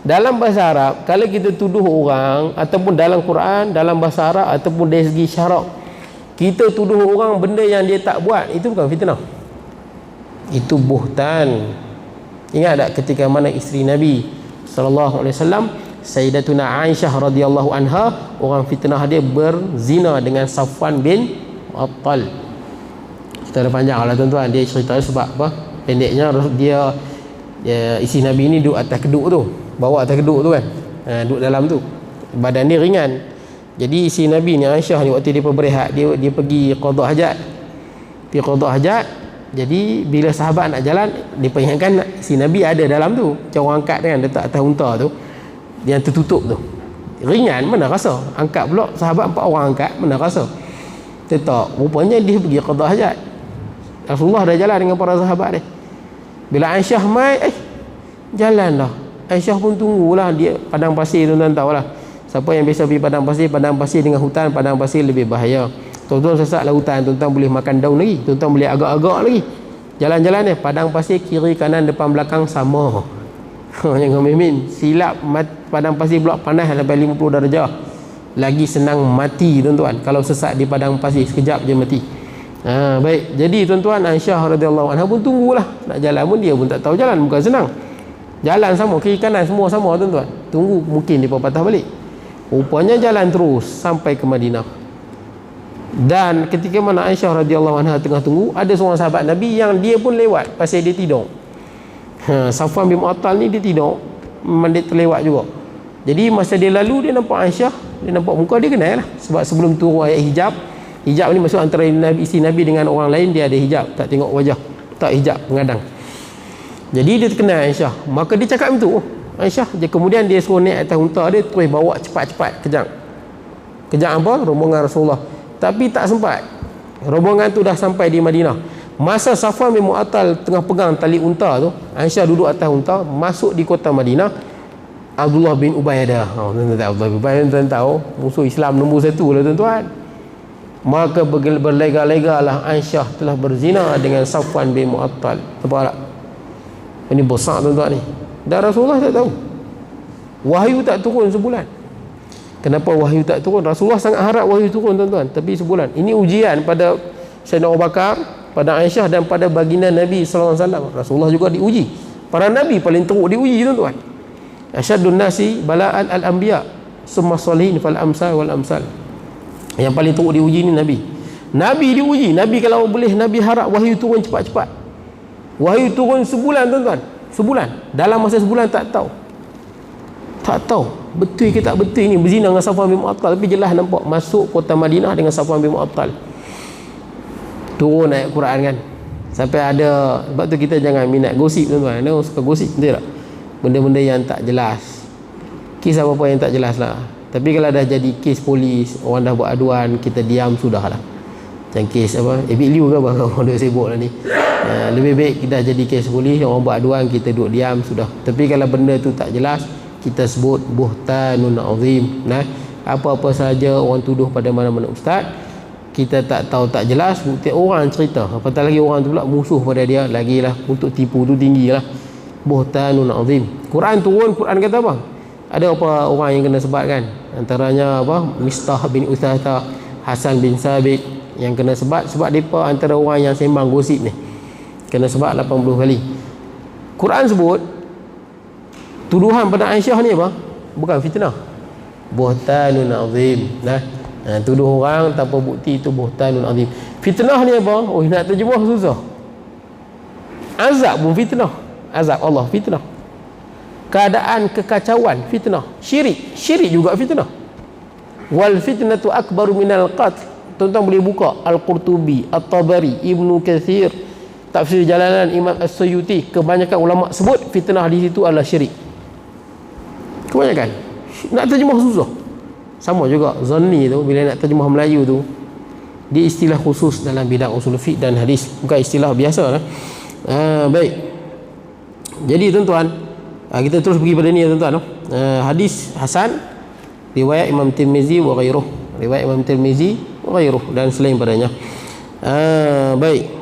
A: Dalam bahasa Arab, kalau kita tuduh orang ataupun dalam Quran, dalam bahasa Arab ataupun dari segi syarak, kita tuduh orang benda yang dia tak buat, itu bukan fitnah. Itu buhtan. Ingat tak ketika mana isteri Nabi sallallahu alaihi wasallam, Sayyidatuna Aisyah radhiyallahu anha, orang fitnah dia berzina dengan Safwan bin Mu'attal. Cerita dia panjang lah tuan-tuan. Dia cerita sebab apa? Pendeknya dia isi Nabi ni duduk atas keduk tu, bawa atas keduk tu kan, duduk dalam tu, badan dia ringan. Jadi isi Nabi ni Aisyah ni waktu dia berehat, dia pergi qada hajat. Pergi qada hajat. Jadi bila sahabat nak jalan, dia peringatkan si Nabi ada dalam tu. Macam orang angkat kan, letak atas unta tu yang tertutup tu, ringan, mana rasa. Angkat pula sahabat 4 orang angkat, mana rasa. Tetap rupanya dia pergi qada hajat. Rasulullah dah jalan dengan para sahabat dia. Bila Aisyah mai, jalan dah. Aisyah pun tunggulah. Dia padang pasir, tuan-tuan tahulah. Siapa yang biasa pergi padang pasir dengan hutan, padang pasir lebih bahaya. Tuan-tuan sesak lah hutan, tuan-tuan boleh makan daun lagi, tuan-tuan boleh agak-agak lagi. Jalan-jalan ni, padang pasir kiri kanan depan belakang sama. Jangan mimin. Silap padang pasir pula panas sampai 50 darjah. Lagi senang mati tuan-tuan. Kalau sesak di padang pasir, sekejap je mati. Baik, jadi tuan-tuan, Aisyah radhiyallahu anha pun tunggulah. Nak jalan pun dia pun tak tahu jalan, bukan senang. Jalan sama, kiri kanan semua sama tuan-tuan. Tunggu mungkin dia patah balik. Rupanya jalan terus sampai ke Madinah. Dan ketika mana Aisyah radhiyallahu anha tengah tunggu, ada seorang sahabat Nabi yang dia pun lewat pasal dia tidur. Safwan bin Mu'attal ni dia tidur, memang dia terlewat juga. Jadi masa dia lalu, dia nampak Aisyah, dia nampak muka dia kenal lah. Sebab sebelum turun ayat hijab, hijab ni maksud antara Nabi, isteri Nabi dengan orang lain, dia ada hijab, tak tengok wajah, tak hijab pengadang. Jadi dia terkenal Aisyah. Maka dia cakap macam tu, Aisyah. Kemudian dia suruh naik atas unta dia, terus bawa cepat-cepat kejap apa? Rombongan Rasulullah. Tapi tak sempat. Rombongan tu dah sampai di Madinah. Masa Safwan bin Mu'attal tengah pegang tali unta tu, Aisyah duduk atas unta, masuk di kota Madinah. Abdullah bin Ubaidah, tuan-tuan tahu Abdullah bin Ubaidah, tuan-tuan tahu musuh Islam nombor 1 lah tuan-tuan. Maka berlega-lega lah Aisyah telah berzina dengan Safwan bin Mu'attal. Nampak tak? Ini besar tuan-tuan ni. Dan Rasulullah tak tahu. Wahyu tak turun sebulan. Kenapa wahyu tak turun? Rasulullah sangat harap wahyu turun tuan-tuan, tapi sebulan. Ini ujian pada Sayyidina Abu Bakar, pada Aisyah dan pada baginda Nabi sallallahu alaihi wasallam. Rasulullah juga diuji. Para nabi paling teruk diuji tuan-tuan. Asyadun nasi bala'an al-anbiya, summa salihin fal amsal wal amsal. Yang paling teruk diuji ni Nabi. Nabi diuji. Nabi kalau boleh, Nabi harap wahyu turun cepat-cepat. Wahyu turun sebulan tuan-tuan. Sebulan. Dalam masa sebulan tak tahu. Tak tahu betul ke tak betul ni berzina dengan Safwan bin Mu'attal. Tapi jelas nampak masuk kota Madinah dengan Safwan bin Mu'attal. Turun ayat Quran kan. Sampai ada, sebab tu kita jangan minat gosip tuan-tuan. Ada orang suka gosip, betul tak? Benda-benda yang tak jelas. Kes apa-apa yang tak jelas lah. Tapi kalau dah jadi kes polis, orang dah buat aduan, kita diam sudahlah. Macam kes apa, Ebit Liu ke apa, orang dah sibuk lah ni. Lebih baik kita jadi kes polis, orang buat aduan, kita duduk diam sudah. Tapi kalau benda tu tak jelas, kita sebut buhtanun azim. Nah, apa-apa saja orang tuduh pada mana-mana ustaz, kita tak tahu, tak jelas, bukti orang cerita, apatah lagi orang tu pula musuh pada dia, lagilah untuk tipu tu tinggilah. Buhtanun azim. Quran turun, Quran kata apa? Ada apa orang yang kena sebat kan? Antaranya apa? Mistah bin Utsatha, Hasan bin Sabit yang kena sebat sebab depa antara orang yang sembang gosip ni. Kena sebat 80 kali. Quran sebut tuduhan pada Aisyah ni apa? Bukan fitnah. Buhtanun azim. Nah, tuduh orang tanpa bukti itu buhtanun azim. Fitnah ni apa? Oh, nak terjemah susah. Azab pun fitnah. Azab Allah fitnah. Keadaan kekacauan fitnah. Syirik juga fitnah. Wal fitnatu akbaru minal qatl. Tuan-tuan boleh buka Al-Qurtubi, At-Tabari, Ibnu Katsir, Tafsir Jalalan, Imam As-Suyuti. Kebanyakan ulama sebut fitnah di situ adalah syirik. Kebanyakan. Nak terjemah susah. Sama juga zanni tu, bila nak terjemah Melayu tu, dia istilah khusus dalam bidang usul fiqh dan hadis, bukan istilah biasa lah. Baik. Jadi tuan-tuan, kita terus pergi pada ni tuan-tuan. Hadis hasan riwayat Imam Tirmizi wa ghairuh. Riwayat Imam Tirmizi wa ghairuh dan selain padanya. Baik.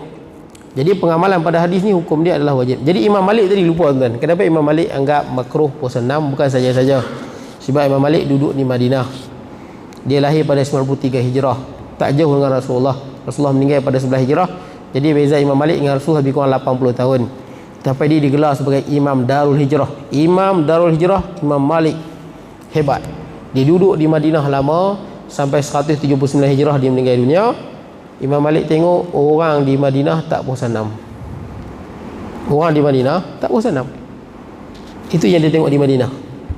A: Jadi pengamalan pada hadis ni hukum dia adalah wajib. Jadi Imam Malik tadi lupa tuan-tuan. Kenapa Imam Malik anggap makruh puasa 6? Bukan saja-saja. Sebab Imam Malik duduk di Madinah. Dia lahir pada 93 Hijrah. Tak jauh dengan Rasulullah. Rasulullah meninggal pada 11 Hijrah. Jadi beza Imam Malik dengan Rasulullah lebih kurang 80 tahun. Tapi dia digelar sebagai Imam Darul Hijrah. Imam Darul Hijrah, Imam Malik. Hebat. Dia duduk di Madinah lama sampai 179 Hijrah dia meninggal dunia. Imam Malik tengok orang di Madinah tak puasa 6. Orang di Madinah tak puasa 6. Itu yang dia tengok di Madinah.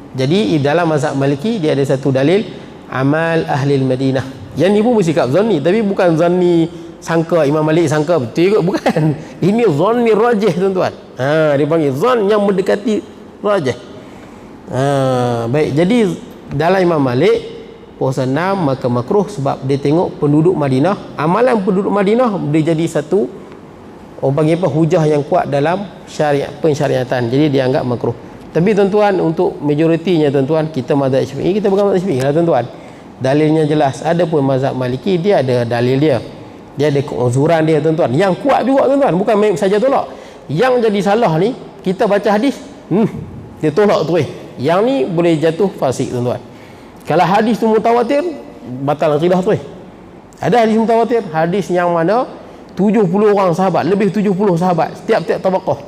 A: Jadi dalam mazhab Maliki dia ada satu dalil amal ahli Madinah. Yang ni pun bersikap zanni, tapi bukan zanni sangka Imam Malik sangka betul ke, bukan. Ini zanni rajih tuan-tuan. Dia panggil zan yang mendekati rajih. Baik, jadi dalam Imam Malik puasa 6 maka makruh sebab dia tengok penduduk Madinah, amalan penduduk Madinah dia jadi satu orang panggil apa, hujah yang kuat dalam syariat pensyariatan. Jadi dia anggap makruh. Tapi tuan-tuan, untuk majoritinya tuan-tuan, kita mazhab Syafi'i, kita bukan mazhab Syafi'i lah tuan-tuan. Dalilnya jelas. Adapun mazhab Maliki dia ada dalil dia. Dia ada keuzuran dia tuan-tuan. Yang kuat juga tuan-tuan, bukan main saja tolak. Yang jadi salah ni, kita baca hadis, dia tolak terus. Yang ni boleh jatuh fasik tuan-tuan. Kalau hadis tu mutawatir, batal akidah tu. Ada hadis mutawatir, hadis yang mana 70 orang sahabat, lebih 70 sahabat, tiap-tiap tabaqah.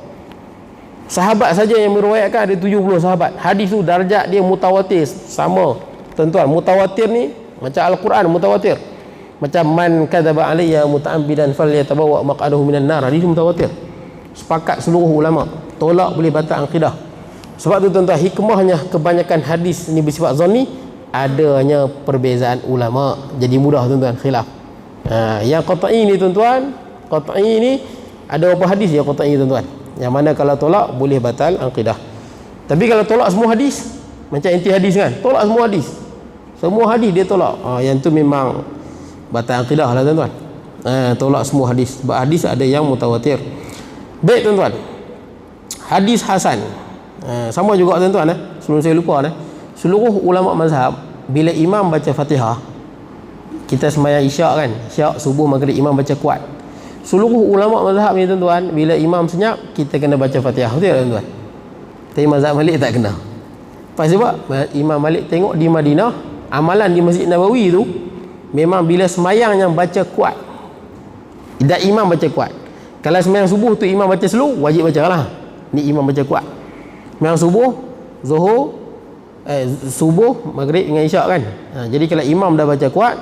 A: Sahabat saja yang meriwayatkan ada 70 sahabat. Hadis tu darjat dia mutawatir sama. Tuan-tuan, mutawatir ni macam Al-Quran mutawatir. Macam man kadzaba alayya muta'ammidan falyatabawa maq'adahu minan nar. Hadis mutawatir. Sepakat seluruh ulama, tolak boleh batal akidah. Sebab tu tuan-tuan, hikmahnya kebanyakan hadis ni bersifat zanni, adanya perbezaan ulama, jadi mudah tuan-tuan khilaf. Yang qat'i ni tuan-tuan, qat'i ni ada berapa hadis yang qat'i tuan-tuan, yang mana kalau tolak boleh batal akidah. Tapi kalau tolak semua hadis, macam inti hadis kan, tolak semua hadis, semua hadis dia tolak, yang tu memang batal akidah lah tuan-tuan. Tolak semua hadis, sebab hadis ada yang mutawatir. Baik tuan-tuan, hadis hasan, sama juga tuan-tuan. Sebelum saya lupa, seluruh ulama mazhab bila imam baca Fatihah, kita sembahyang isyak kan, isyak, subuh, maghrib, imam baca kuat. Seluruh ulama mazhab ni tuan-tuan, bila imam senyap kita kena baca Fatihah, betul tak tuan-tuan? Tapi mazhab Malik tak kena. Sebab Imam Malik tengok di Madinah, amalan di Masjid Nabawi tu memang bila sembahyang yang baca kuat, dan imam baca kuat. Kalau sembahyang subuh tu imam baca slow, wajib baca lah. Ni imam baca kuat. Sembahyang subuh, zuhur, subuh, maghrib dengan isyak kan. Jadi kalau imam dah baca kuat,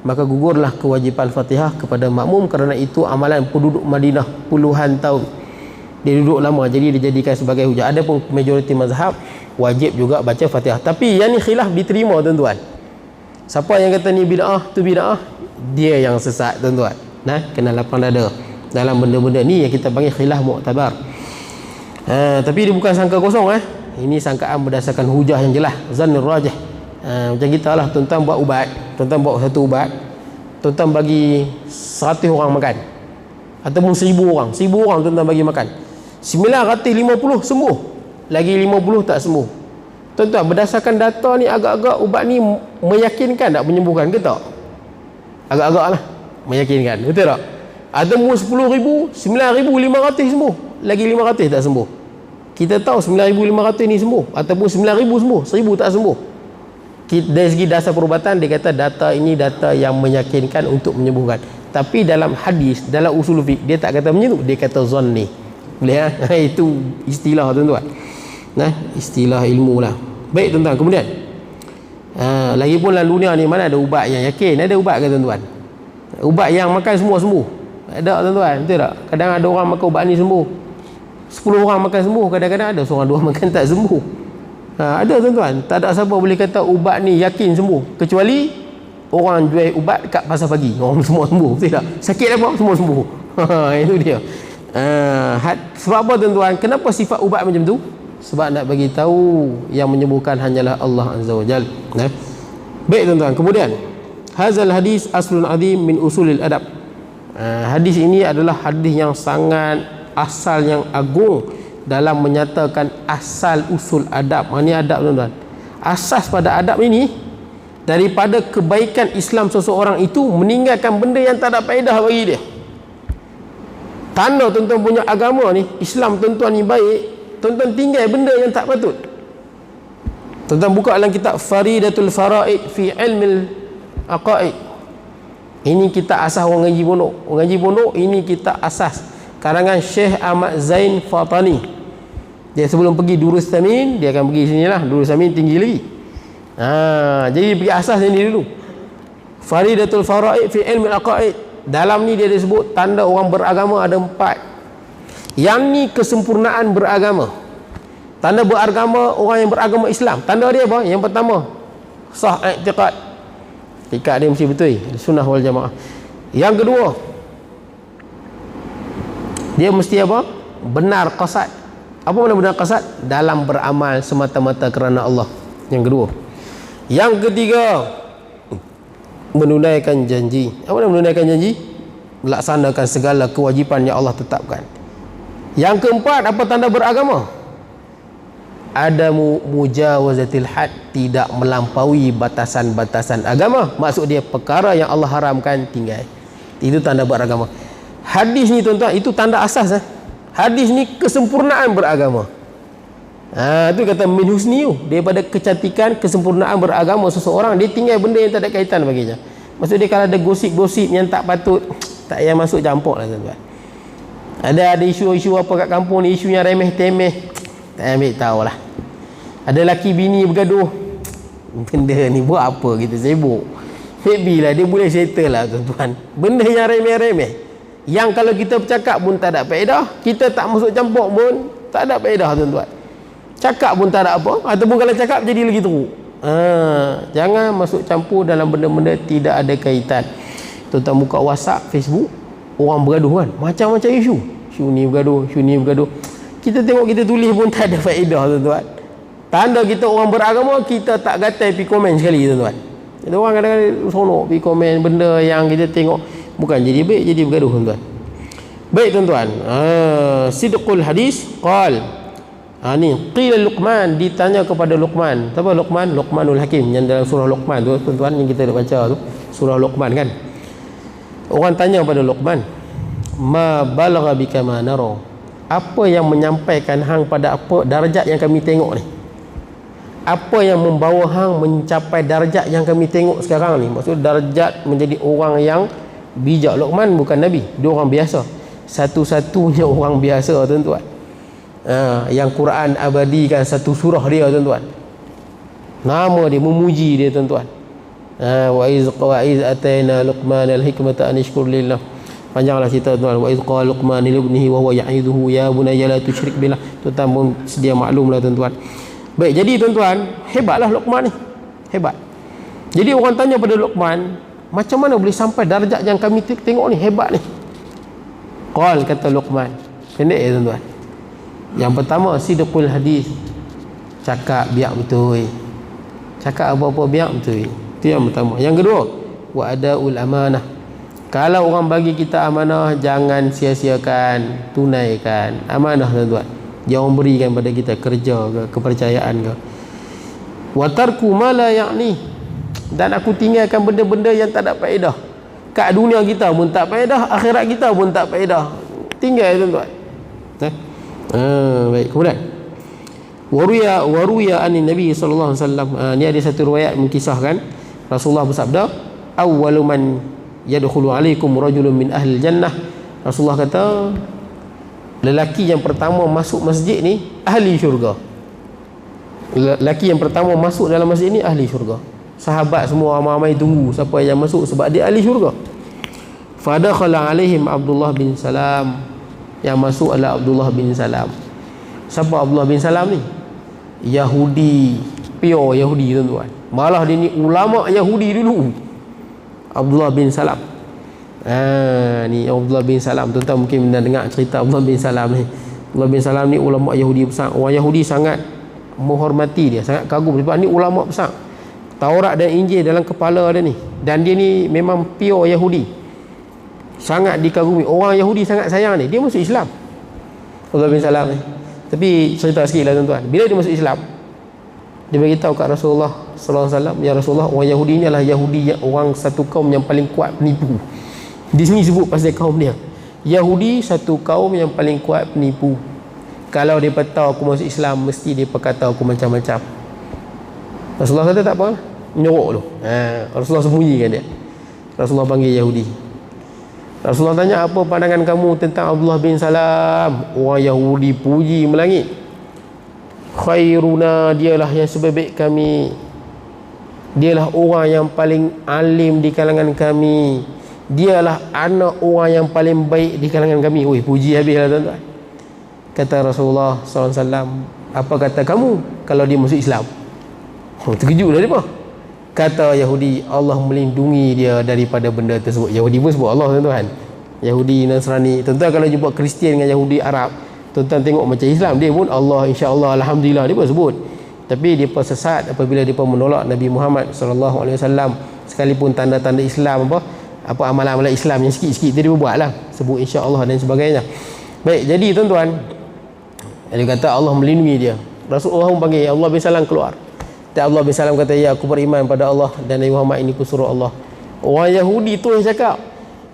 A: maka gugurlah kewajipan Fatihah kepada makmum, kerana itu amalan penduduk Madinah puluhan tahun. Dia duduk lama, jadi dijadikan sebagai hujah. Adapun majoriti mazhab wajib juga baca Fatihah. Tapi yang ni khilaf diterima tuan-tuan. Siapa yang kata ni bid'ah, tu bid'ah, dia yang sesat tuan-tuan. Kena lapang dada dalam benda-benda ni yang kita panggil khilaf mu'tabar. Tapi dia bukan sangka kosong. Ini sangkaan berdasarkan hujah yang jelas, zannir rajih. Macam kita lah, tuan-tuan buat ubat, tuan-tuan buat satu ubat, tuan-tuan bagi 100 orang makan, ataupun 1000 orang, 1000 orang tuan-tuan bagi makan, 950 sembuh, lagi 50 tak sembuh. Tuan-tuan, berdasarkan data ni agak-agak ubat ni meyakinkan tak menyembuhkan ke tak? Agak-agak lah meyakinkan, betul tak? Ada mu 10,000, 9,500 sembuh, lagi 500 tak sembuh. Kita tahu 9,500 ni sembuh, ataupun 9,000 sembuh, 1,000 tak sembuh. Dari segi dasar perubatan, dia kata data ini data yang meyakinkan untuk menyembuhkan. Tapi dalam hadis, dalam usul fiqh, dia tak kata macam tu, dia kata zanni. Boleh ha? Itu istilah tuan-tuan. Nah, istilah ilmu lah. Baik tuan-tuan, kemudian lagipun dalam dunia ni mana ada ubat yang yakin? Ada ubat ke tuan-tuan? Ubat yang makan semua sembuh? Ada tuan-tuan, betul tak? Kadang ada orang makan ubat ni sembuh, 10 orang makan sembuh, kadang-kadang ada seorang dua makan tak sembuh. Ada tuan-tuan, tak ada siapa boleh kata ubat ni yakin sembuh, kecuali orang jual ubat kat pasar pagi, orang semua sembuh, betul tak? Sakit apa semua sembuh. Itu dia. Sebab apa tuan-tuan? Kenapa sifat ubat macam tu? Sebab nak bagi tahu yang menyembuhkan hanyalah Allah Azza wa Jal. Baik tuan-tuan, kemudian hazal hadis aslun azim min usulil adab. Hadis ini adalah hadis yang sangat asal yang agung dalam menyatakan asal usul adab. Ini adab tuan-tuan. Asas pada adab ini, daripada kebaikan Islam seseorang itu meninggalkan benda yang tak ada faedah bagi dia. Tanda tuan-tuan punya agama ni, Islam tuan-tuan ni baik, tuan-tuan tinggal benda yang tak patut. Tuan-tuan buka dalam kitab Faridatul Faraid fi Ilmil Aqaid. Ini kita asas orang ngaji pondok. Orang ngaji pondok ini kita asas karangan Syekh Ahmad Zain Fatani. Dia sebelum pergi Durus Samin, dia akan pergi sini lah, Durus Samin tinggi lagi. Jadi pergi asas ini dulu. Faridatul Faraid fi Ilmi Al-Aqaid. Dalam ni dia disebut tanda orang beragama ada 4. Yang ni kesempurnaan beragama. Tanda beragama orang yang beragama Islam. Tanda dia apa? Yang pertama, sah i'tiqad. Ikat dia mesti betul, sunnah wal jamaah. Yang kedua, dia mesti apa? Benar qasad. Apa makna benar qasad? Dalam beramal semata-mata kerana Allah. Yang kedua. Yang ketiga, menunaikan janji. Apa makna menunaikan janji? Melaksanakan segala kewajipan yang Allah tetapkan. Yang keempat, apa tanda beragama? Ada mujawazatil had, tidak melampaui batasan-batasan agama. Maksud dia perkara yang Allah haramkan tinggal. Itu tanda beragama. Hadis ni tuan-tuan, itu tanda asas. Hadis ni kesempurnaan beragama. Itu kata min husniyu, daripada kecantikan kesempurnaan beragama seseorang, dia tinggal benda yang tak ada kaitan baginya. Maksud dia kalau ada gosip-gosip yang tak patut, tak payah masuk campur lah tuan-tuan. Ada isu-isu apa kat kampung ni, isu yang remeh-temeh, tak ambil tahu lah. Ada laki bini bergaduh, benda ni buat apa kita sibuk? Maybe lah dia boleh settle lah tuan-tuan. Benda yang remeh-remeh, yang kalau kita bercakap pun tak ada faedah, kita tak masuk campur pun tak ada faedah tuan-tuan. Cakap pun tak ada apa, ataupun kalau cakap jadi lagi teruk. Jangan masuk campur dalam benda-benda tidak ada kaitan. Tuan-tuan buka WhatsApp, Facebook, orang bergaduh kan, macam-macam isu. Isu ni bergaduh, isu ni bergaduh. Kita tengok, kita tulis pun tak ada faedah tuan-tuan. Tanda kita orang beragama, kita tak gatai pergi komen sekali tuan-tuan. Ada orang kadang-kadang seronok pergi komen benda yang kita tengok bukan jadi baik, jadi bergaduh tuan-tuan. Baik tuan-tuan, sidqul hadis qal. Ni qila Luqman, ditanya kepada Luqman. Siapa Luqman? Luqmanul Hakim, yang dalam surah Luqman tu tuan-tuan, yang kita dah baca tu, surah Luqman kan. Orang tanya kepada Luqman, ma balagha bika ma nara. Apa yang menyampaikan hang pada apa darjat yang kami tengok ni? Apa yang membawa hang mencapai darjat yang kami tengok sekarang ni? Maksud darjat menjadi orang yang bijak. Luqman bukan Nabi, dia orang biasa, satu-satunya orang biasa tuan-tuan. Yang Quran abadikan satu surah dia tuan-tuan, nama dia, memuji dia tuan-tuan. Wa iz atayna Luqman al-hikmata an yashkur lillah. Panjanglah cerita tuan. Wa iz qala Luqman li ibnihi wa huwa ya'iduhu ya bunayya la tusyrik billah. Tuan-tuan pun sedia maklumlah tuan-tuan. Baik, jadi tuan-tuan, hebatlah Luqman ni, hebat. Jadi orang tanya pada Luqman, macam mana boleh sampai darjat yang kami tengok ni, hebat ni? Qal, kata Luqman, pendek ya tuan-tuan. Yang pertama, sidqul hadis, cakap biar betul, cakap apa-apa biar betul. Itu yang pertama. Yang kedua, wa adaul amanah. Kalau orang bagi kita amanah, jangan sia-siakan, tunaikan amanah tuan-tuan. Dia orang berikan pada kita kerja ke, kepercayaan ke. wa tarku ma la ya'ni, dan aku tinggalkan benda-benda yang tak ada faedah. Kat dunia kita pun tak faedah, akhirat kita pun tak faedah. Tinggal tuan-tuan. Baik, kemudian waruya anin Nabi sallallahu alaihi wasallam, ni ada satu riwayat mengkisahkan Rasulullah bersabda, awwalu man yadkhulu alaikum rajulun min ahli jannah. Rasulullah kata, lelaki yang pertama masuk masjid ni ahli syurga. Lelaki yang pertama masuk dalam masjid ni ahli syurga. Sahabat semua ramai-ramai tunggu siapa yang masuk sebab dia ahli syurga. Fadakhala alaihim Abdullah bin Salam. Yang masuk adalah Abdullah bin Salam. Siapa Abdullah bin Salam ni? Yahudi, pure Yahudi tuan-tuan. Malah dia ni ulama Yahudi dulu, Abdullah bin Salam. Ni Abdullah bin Salam, tuan-tuan mungkin pernah dengar cerita Abdullah bin Salam ni. Abdullah bin Salam ni ulama Yahudi besar. Orang Yahudi sangat menghormati dia, sangat kagum sebab ni ulama besar. Taurat dan Injil dalam kepala dia ni, dan dia ni memang pure Yahudi, sangat dikagumi. Orang Yahudi sangat sayang ni. Dia masuk Islam, Abdullah bin Salam ni. Tapi cerita sikit lah tuan-tuan. Bila dia masuk Islam, dia beritahu kat Rasulullah sallallahu alaihi wasallam, ya Rasulullah, orang Yahudi ni adalah Yahudi yang orang satu kaum yang paling kuat penipu. Di sini sebut pasal kaum dia. Yahudi satu kaum yang paling kuat penipu. Kalau dia tahu aku masuk Islam, mesti dia kata aku macam-macam. Rasulullah kata tak apa, menyorok tu. Rasulullah sembunyikan dia. Rasulullah panggil Yahudi. Rasulullah tanya, apa pandangan kamu tentang Abdullah bin Salam? Orang Yahudi puji melangit. Khairuna, dialah yang sebaik kami. Dialah orang yang paling alim di kalangan kami. Dialah anak orang yang paling baik di kalangan kami. Oi, puji habislah tuan-tuan. Kata Rasulullah SAW, apa kata kamu kalau dia masuk Islam? Terkejutlah dia apa? Kata Yahudi, Allah melindungi dia daripada benda tersebut. Yahudi pun sebut Allah tuan-tuan. Yahudi, Nasrani. Tuan-tuan kalau jumpa Kristian dengan Yahudi, Arab, tuan-tuan tengok macam Islam, dia pun Allah, insya-Allah, alhamdulillah, dia pun sebut. Tapi dia pun sesat apabila dia pun menolak Nabi Muhammad SAW. Sekalipun tanda-tanda Islam, apa amalan-amalan Islam yang sikit-sikit dia buatlah, sebut insya-Allah dan sebagainya. Baik, jadi tuan-tuan, dia kata Allah melindungi dia. Rasulullah pun panggil Allah bin Salam keluar. Dan Allah bin Salam kata, ya, aku beriman pada Allah dan Nabi Muhammad ini kusuruh Allah. Orang Yahudi tu yang cakap,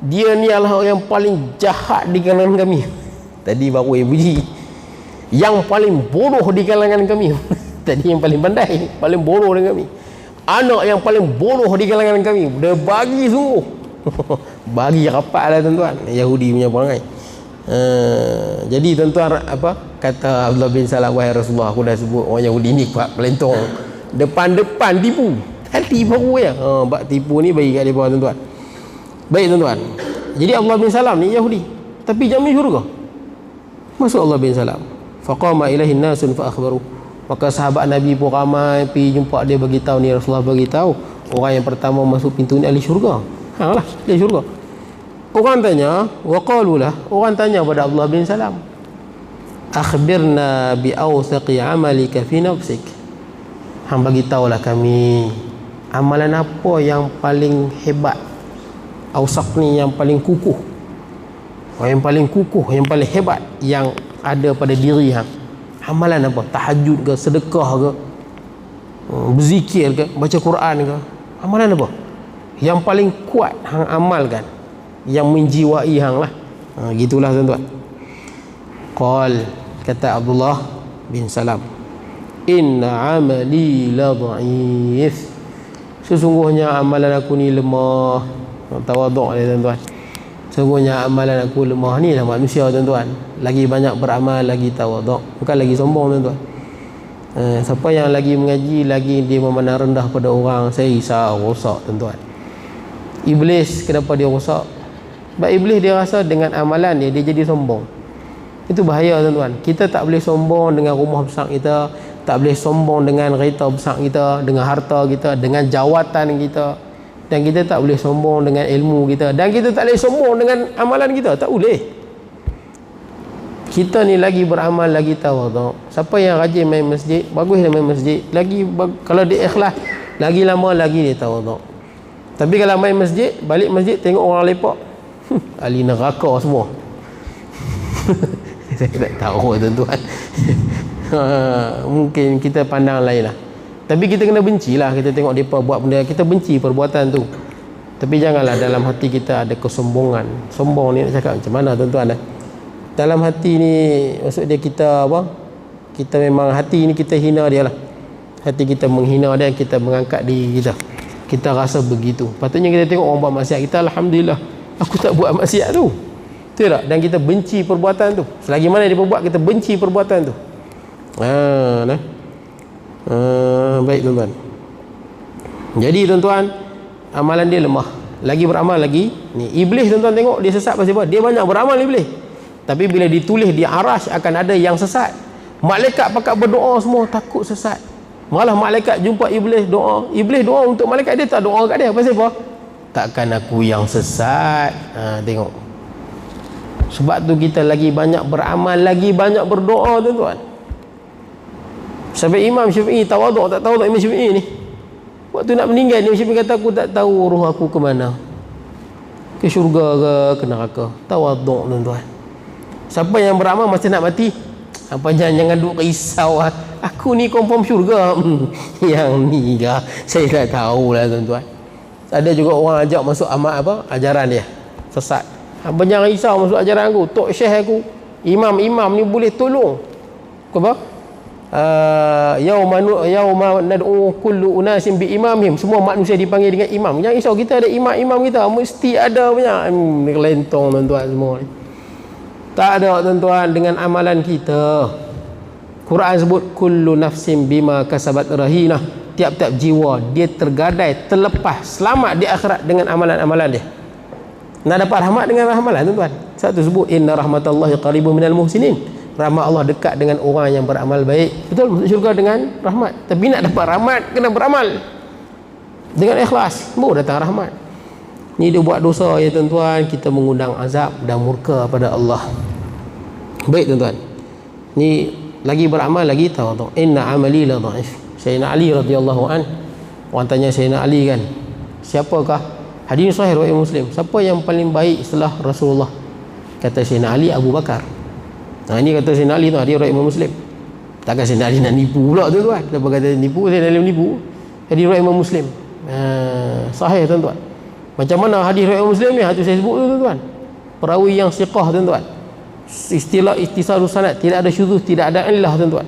A: dia ni adalah orang yang paling jahat di kalangan kami. Tadi baru yang puji, yang paling bodoh di kalangan kami. Tadi yang paling pandai, paling bodoh dengan kami. Anak yang paling bodoh di kalangan kami. Dia bagi sungguh. Bagi rapat lah tuan-tuan, Yahudi punya perangai. Jadi tuan-tuan, apa kata Abdullah bin Salam, wahai Rasulullah, aku dah sebut orang Yahudi ni kuat pelentong, depan-depan tipu, hati baru ya. Bak tipu ni bagi kat dia tuan-tuan. Baik tuan-tuan, jadi Abdullah bin Salam ni Yahudi tapi jamin syurga. Masuk Allah bin Salam, faqama ilaihi nasun fa akhbaru. Maka sahabat Nabi pun ramai pergi jumpa dia, bagi tahu ni Rasulullah bagi tahu orang yang pertama masuk pintu ni ahli syurga. Lah, ahli syurga. Orang tanya, waqalulah, orang tanya pada Abdullah bin Salam, akhbirna bi awsaqi amalika fi nafsik. Hang bagi tahulah kami amalan apa yang paling hebat. Awsaq ni yang paling kukuh. Yang paling kukuh, yang paling hebat yang ada pada diri hang. Amalan apa? Tahajud ke, sedekah ke, berzikir ke, baca Quran ke? Amalan apa yang paling kuat hang amalkan, yang menjiwai hang lah? Gitulah tuan-tuan. Qal, kata Abdullah bin Salam, inna amali la dha'if. Sesungguhnya amalan aku ni lemah. Tawaduk dia tuan-tuan. Sesungguhnya amalan aku lemah. Ni lah manusia tuan-tuan. Lagi banyak beramal, lagi tawaduk, bukan lagi sombong tuan-tuan. Siapa yang lagi mengaji, lagi dia memandang rendah pada orang, saya risau, rosak tuan-tuan. Iblis, kenapa dia rosak? Sebab iblis dia rasa dengan amalan dia jadi sombong. Itu bahaya tuan-tuan. Kita tak boleh sombong dengan rumah besar kita, tak boleh sombong dengan kereta besar kita, dengan harta kita, dengan jawatan kita, dan kita tak boleh sombong dengan ilmu kita, dan kita tak boleh sombong dengan amalan kita. Tak boleh. Kita ni lagi beramal, lagi tawaduk. Siapa yang rajin main masjid, bagus dia main masjid. Kalau dia ikhlas, lagi lama lagi dia tawaduk. Tapi kalau main masjid, balik masjid tengok orang lepak, ahli neraka semua. Saya tak tahu tuan-tuan. Mungkin kita pandang lain lah. Tapi kita kena benci lah. Kita tengok mereka buat benda, kita benci perbuatan tu. Tapi janganlah dalam hati kita ada kesombongan. Sombong ni nak cakap macam mana tuan-tuan dalam hati ni, maksud dia kita apa, kita memang hati ni kita hina dia lah. Hati kita menghina dia, kita mengangkat diri kita. Kita rasa begitu. Patutnya kita tengok orang buat maksiat, kita alhamdulillah aku tak buat maksiat tu. Betul tak? Dan kita benci perbuatan tu. Selagi mana dia buat, kita benci perbuatan tu. Baik tuan-tuan. Jadi tuan-tuan, amalan dia lemah. Lagi beramal lagi. Ni iblis tuan-tuan tengok dia sesat pasal apa? Dia banyak beramal iblis. Tapi bila ditulis di Arash akan ada yang sesat. Malaikat pakat berdoa semua takut sesat. Malah malaikat jumpa iblis doa. Iblis doa untuk malaikat, dia tak doa kat dia. Pasal apa? Takkan aku yang sesat. Tengok. Sebab tu kita lagi banyak beramal, lagi banyak berdoa tuan-tuan. Sampai Imam Syafi'i tawaduk, tak tahu tak Imam Syafi'i ni. Waktu nak meninggal Imam Syafi'i kata aku tak tahu roh aku ke mana. Ke syurga ke ke neraka. Tawaduk tuan-tuan. Siapa yang beramal masa nak mati, apa jangan duk risau aku ni confirm syurga. Yang ni lah saya tak tahu lah tuan-tuan. Ada juga orang ajak masuk amat apa ajaran dia sesat. Apa jangan risau masuk ajaran aku, tok syekh aku, imam ni boleh tolong. Apa? Yauma nad'u kullu unasin bi imamihim. Semua manusia dipanggil dengan imam. Jangan risau, kita ada imam kita, mesti ada punya. Kelentong tuan-tuan semua ni. Tak ada tuan-tuan dengan amalan kita. Quran sebut kullu nafsin bima kasabat rahinah. Tiap-tiap jiwa dia tergadai, terlepas, selamat di akhirat dengan amalan-amalan dia. Nak dapat rahmat dengan amalan tuan-tuan. Satu sebut inna rahmatallahi qaribun minal muhsinin. Rahmat Allah dekat dengan orang yang beramal baik. Betul, masuk syurga dengan rahmat. Tapi nak dapat rahmat kena beramal dengan ikhlas, baru datang rahmat. Ni dia buat dosa ya tuan-tuan, kita mengundang azab dan murka pada Allah. Baik tuan-tuan, ni lagi beramal lagi tahu inna amali la dhaif. Sayyidina Ali radhiyallahu an, orang tanya Sayyidina Ali kan, siapakah, hadis sahih riwayat Muslim, siapa yang paling baik setelah Rasulullah? Kata Sayyidina Ali, Abu Bakar. Ini kata Sayyidina Ali tu, hadis riwayat Muslim. Takkan Sayyidina Ali nak nipu pula tuan-tuan. Siapa kata nipu, Sayyidina Ali menipu. Hadis riwayat Muslim. Sahih tuan-tuan. Macam mana hadis riwayat Muslim ni? Hadis saya sebut tu tuan-tuan. Perawi yang siqah tuan-tuan. Istilah ittisarus sanad, tidak ada syuzuz, tidak ada illah tuan-tuan.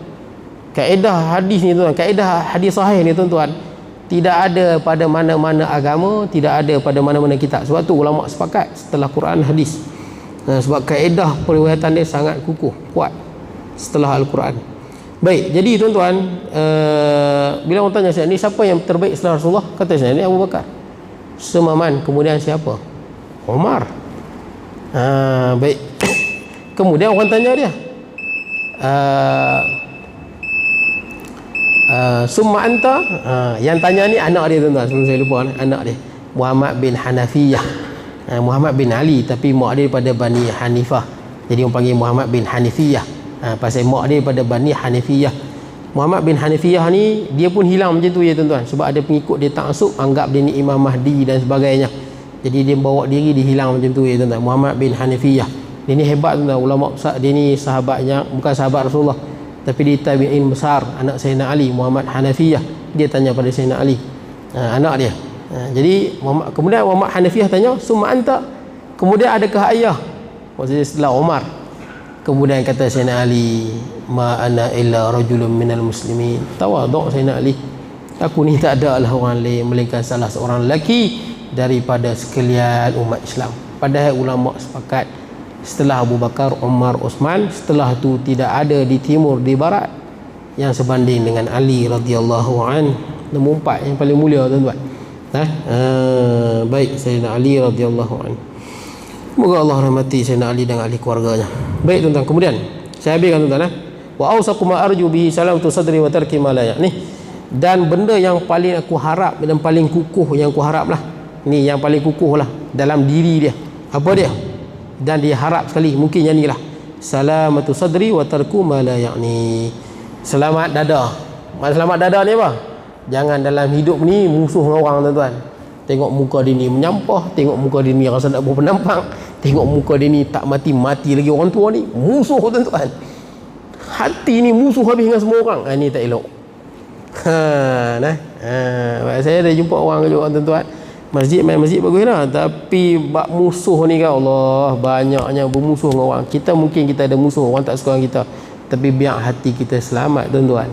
A: Kaedah hadis ni tuan, kaedah hadis sahih ni tuan-tuan, tidak ada pada mana-mana agama, tidak ada pada mana-mana kitab. Sebab tu ulama sepakat setelah Quran hadis. Sebab kaedah periwayatan dia sangat kukuh, kuat setelah Al-Quran. Baik, jadi tuan-tuan, bila orang tanya saya ni siapa yang terbaik setelah Rasulullah, kata saya ni Abu Bakar. Semaman, kemudian siapa? Umar. Baik. Kemudian orang tanya dia, summa anta. Yang tanya ni anak dia tuan-tuan, sebelum saya lupa anak dia, Muhammad bin Hanafiyah. Muhammad bin Ali, tapi mak dia daripada Bani Hanifah, jadi orang panggil Muhammad bin Hanifiyah. Pasal mak dia daripada Bani Hanifiyah. Muhammad bin Hanifiyah ni dia pun hilang macam tu ya tuan-tuan, sebab ada pengikut dia tak masuk, anggap dia ni Imam Mahdi dan sebagainya. Jadi dia bawa diri, dia hilang macam tu ya tuan-tuan. Muhammad bin Hanifiyah dia ni hebat tuan-tuan, ulama besar. Dia ni sahabatnya, bukan sahabat Rasulullah, tapi dia tabi'in besar, anak Sayyidina Ali. Muhammad Hanifiyah, dia tanya pada Sayyidina Ali, anak dia. Jadi kemudian Muhammad Hanifiyah tanya, summa anta, kemudian adakah ayah? Maksudnya setelah Umar. Kemudian kata Sayyidina Ali, ma ana illa rajulun minal muslimin. Tawaduk Sayyidina Ali, aku ni tak adalah orang lain melainkan salah seorang lelaki daripada sekalian umat Islam. Padahal ulama sepakat setelah Abu Bakar, Umar, Uthman, setelah tu tidak ada di timur, di barat yang sebanding dengan Ali radhiyallahu an. Nombor 4 yang paling mulia tuan-tuan. Baik, Sayyidina Ali radhiyallahu an. Semoga Allah rahmati Sayyidina Ali dan ahli keluarganya. Baik tuan-tuan, kemudian saya habiskan tuan-tuan. Wa awsaqu ma arju bihi salamatu sadri wa tarki ma la ya'ni. Dan benda yang paling aku harap dan paling kukuh yang aku harap lah, ni yang paling kukuh lah dalam diri dia, apa dia? Dan dia harap sekali, mungkin yang ni lah, salamatu sadri wa tarku ma la ya'ni. Selamat dada. Selamat dada ni apa? Jangan dalam hidup ni musuh dengan orang tuan-tuan. Tengok muka dia ni menyampah, tengok muka dia ni rasa nak berpenampang, tengok muka dia ni tak mati-mati lagi orang tua ni, musuh tuan-tuan. Hati ni musuh habis dengan semua orang. Ini tak elok. Nah. Saya dah jumpa orang juga tuan-tuan. Masjid main masjid bagus lah, tapi bab musuh ni kan Allah, banyaknya bermusuh dengan orang. Kita mungkin kita ada musuh, orang tak suka dengan kita. Tapi biar hati kita selamat tuan-tuan.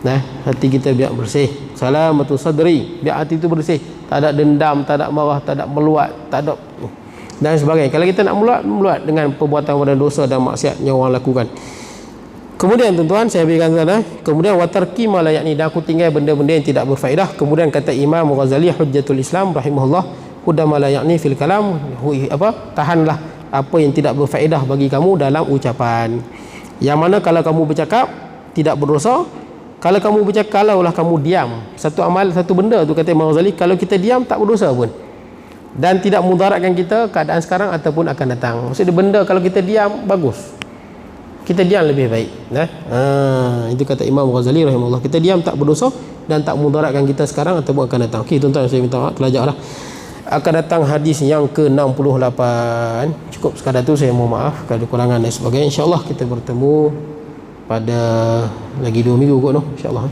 A: Nah, hati kita biar bersih. Salamatu sadri, biar hati itu bersih. Tak ada dendam, tak ada marah, tak ada meluat, tak ada dan sebagainya. Kalau kita nak meluat dengan perbuatan pada dosa dan maksiat yang orang lakukan. Kemudian tuan-tuan, saya berikan sana. Kemudian watarki malayak ni, dan aku tinggal benda-benda yang tidak berfaedah. Kemudian kata Imam Ghazali Hujjatul Islam rahimahullah, huda malayak ni fil kalam, tahanlah apa yang tidak berfaedah bagi kamu dalam ucapan. Yang mana kalau kamu bercakap tidak berdosa, kalau kamu bercakap, kalaulah kamu diam, satu amal, satu benda tu kata Imam Ghazali, kalau kita diam tak berdosa pun, dan tidak mudaratkan kita keadaan sekarang ataupun akan datang. Maksudnya benda kalau kita diam bagus, kita diam lebih baik. Itu kata Imam Ghazali rahimahullah, kita diam tak berdosa dan tak mudaratkan kita sekarang ataupun akan datang. Okey tuan-tuan, saya minta maaf terlajarlah. Akan datang hadis yang ke-68. Cukup sekadar tu, saya mohon maaf kalau ada kurangan dan sebagainya. InsyaAllah kita bertemu pada lagi 2 minggu kot, insyaAllah.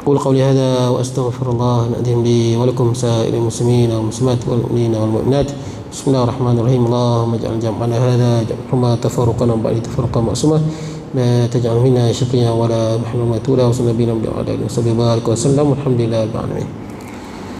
A: Qul qawli hadha wa astaghfirullah na'dim li wa lakum sa'ilil muslimin wal muslimat wal mu'minina wal mu'minat. Bismillahirrahmanirrahim. Allahumma ij'al jam'ana hadha jam'an tafarruqan wa ba'da tafarruqan ma'sumah. La taj'al minna shaqiyyan wa la mahruman wa sallallahu alaihi wa sallam. Alhamdulillah rabbil alamin.